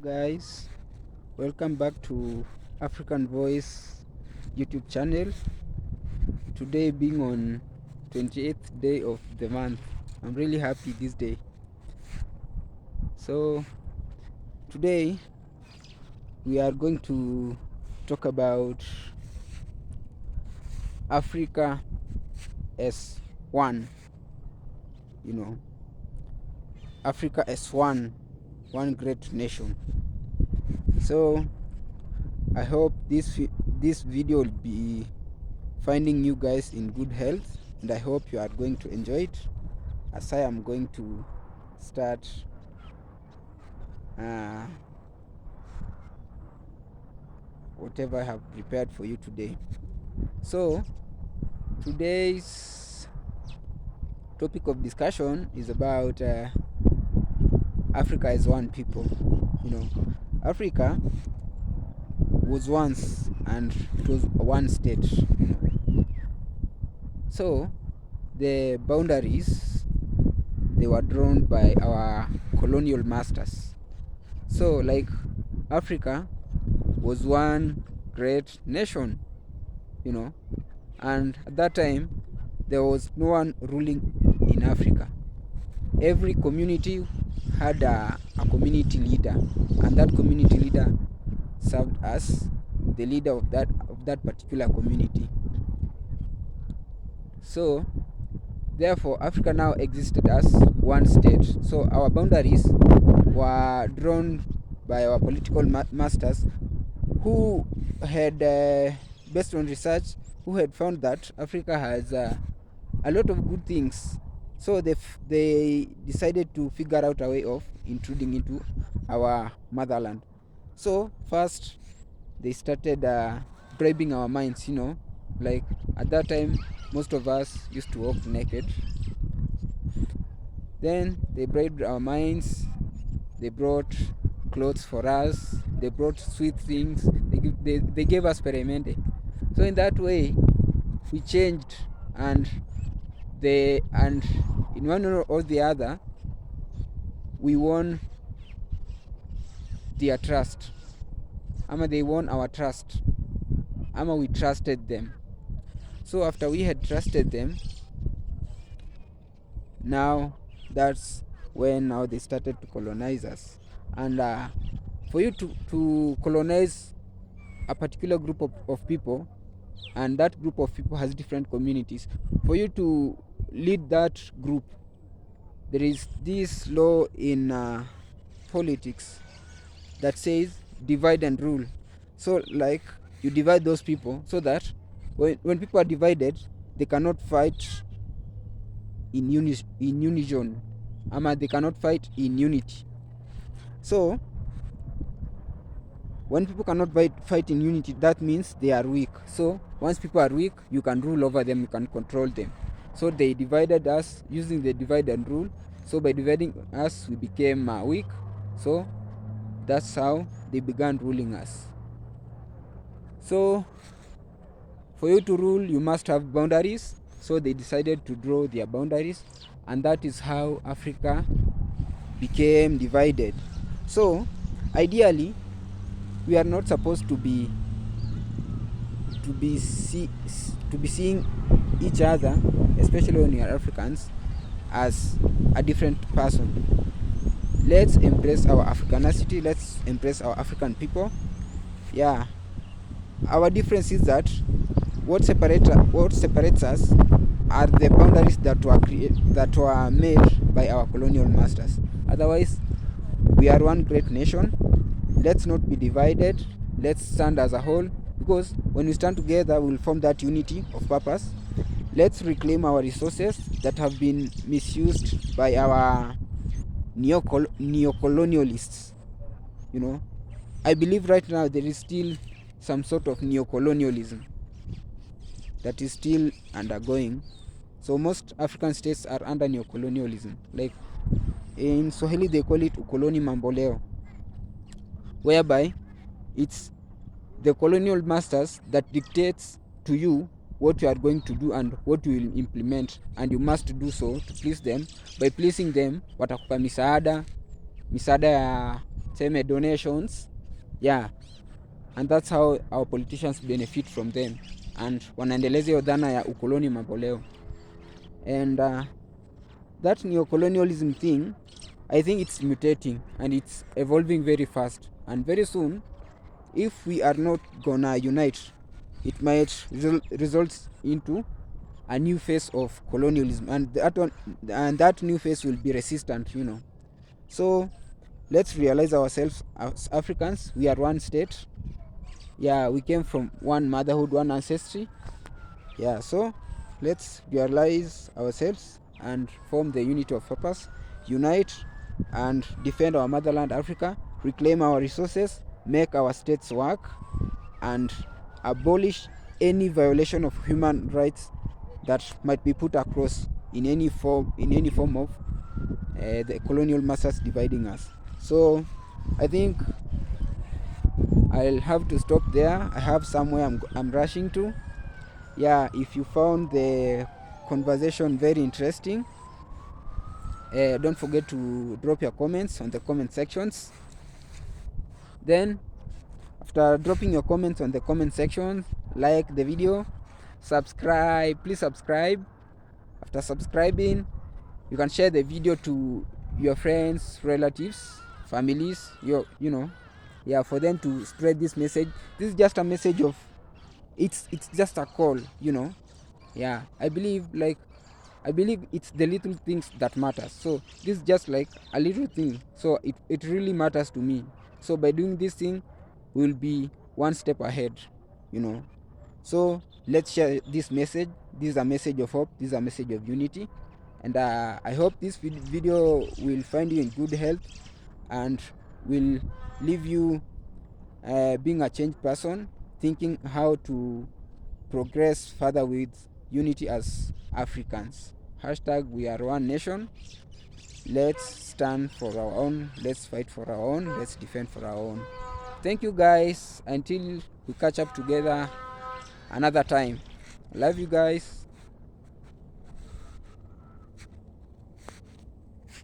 guys, welcome back to African Voice YouTube channel. Today being on 28th day of the month, I'm really happy this day. So today we are going to talk about Africa as one, Africa as one great nation. So I hope this video will be finding you guys in good health, and I hope you are going to enjoy it as I am going to start whatever I have prepared for you today. So today's topic of discussion is about Africa as one people. Africa was once, and it was one state. So the boundaries, they were drawn by our colonial masters. So like Africa was one great nation, and at that time there was no one ruling in Africa. Every community had a community leader, and that community leader served as the leader of that particular community. So therefore Africa now existed as one state. So our boundaries were drawn by our political masters, who had based on research, who had found that Africa has a lot of good things. So they decided to figure out a way of intruding into our motherland. So first they started bribing our minds. Like at that time most of us used to walk naked. Then they bribed our minds. They brought clothes for us. They brought sweet things. They gave us peremende. So in that way we changed, and in one or the other we won their trust, ama they won our trust, ama we trusted them. So after we had trusted them, now that's when now they started to colonize us. And for you to colonize a particular group of people, and that group of people has different communities, for you to lead that group, there is this law in politics that says divide and rule. So like you divide those people so that when people are divided, they cannot fight in unison, they cannot fight in unity. So when people cannot fight in unity, that means they are weak. So once people are weak, you can rule over them, you can control them. So they divided us using the divide and rule. So by dividing us, we became weak. So that's how they began ruling us. So for you to rule, you must have boundaries. So they decided to draw their boundaries, and that is how Africa became divided. So ideally, we are not supposed to be seeing each other, especially when we are Africans, as a different person. Let's embrace our Africanity. Let's embrace our African people. Yeah, our difference is that what separates us are the boundaries that were made by our colonial masters. Otherwise, we are one great nation. Let's not be divided. Let's stand as a whole, because when we stand together, we'll form that unity of purpose. Let's reclaim our resources that have been misused by our neocolonialists. I believe right now there is still some sort of neocolonialism that is still undergoing. So most African states are under neocolonialism. Like in Swahili they call it ukoloni mamboleo, whereby it's the colonial masters that dictates to you what you are going to do and what you will implement, and you must do so to please them. By pleasing them, watakupa misaada ya tuseme donations, yeah, and that's how our politicians benefit from them, and wanaendeleza hiyo dhana ya ukoloni mamboleo. And that neo-colonialism thing, I think it's mutating and it's evolving very fast, and very soon, if we are not gonna unite, it might result into a new phase of colonialism, and that new phase will be resistant, you know. So let's realize ourselves as Africans, we are one state. Yeah, we came from one motherhood, one ancestry. Yeah, so let's realize ourselves and form the unity of purpose, unite and defend our motherland Africa, reclaim our resources, make our states work, and abolish any violation of human rights that might be put across in any form of the colonial masters dividing us. So I think I'll have to stop there. I have somewhere I'm rushing to. Yeah, if you found the conversation very interesting, don't forget to drop your comments on the comment sections. Then after dropping your comments on the comment section, like the video, subscribe, please subscribe. After subscribing, you can share the video to your friends, relatives, families, yeah, for them to spread this message. This is just a message of, it's just a call, yeah. I believe it's the little things that matters. So this is just like a little thing, so it really matters to me. So by doing this thing, we'll be one step ahead, so let's share this message. This is a message of hope, this is a message of unity, and I hope this video will find you in good health and will leave you being a changed person, thinking how to progress further with unity as Africans. Hashtag we are one nation. Let's stand for our own, let's fight for our own, let's defend for our own. Thank you guys, until we catch up together another time. Love you guys.